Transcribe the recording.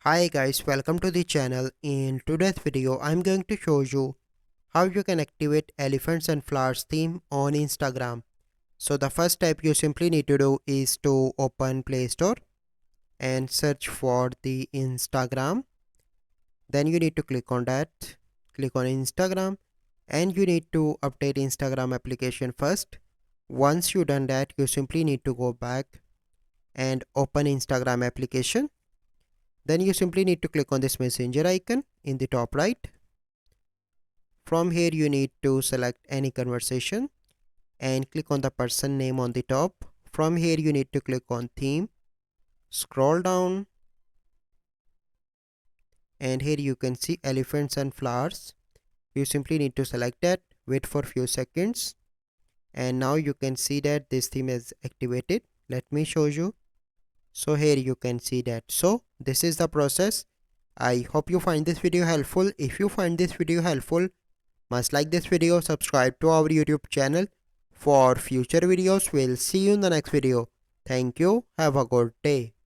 Hi guys, welcome to the channel. In today's video, I'm going to show you how you can activate elephants and flowers theme on Instagram. So the first step you simply need to do is to open Play Store and search for the Instagram. Then you need to click on that, click on Instagram, and you need to update Instagram application first. Once you done that, you simply need to go back and open Instagram application. Then you simply need to click on this messenger icon in the top right. From here you need to select any conversation and click on the person name on the top. From here you need to click on theme, scroll down, and here you can see elephants and flowers. You simply need to select that, wait for few seconds, and now you can see that this theme is activated. Let me show you. So here you can see that. So this is the process. I hope you find this video helpful. If you find this video helpful, must like this video, subscribe to our YouTube channel for future videos. We'll see you in the next video. Thank you. Have a good day.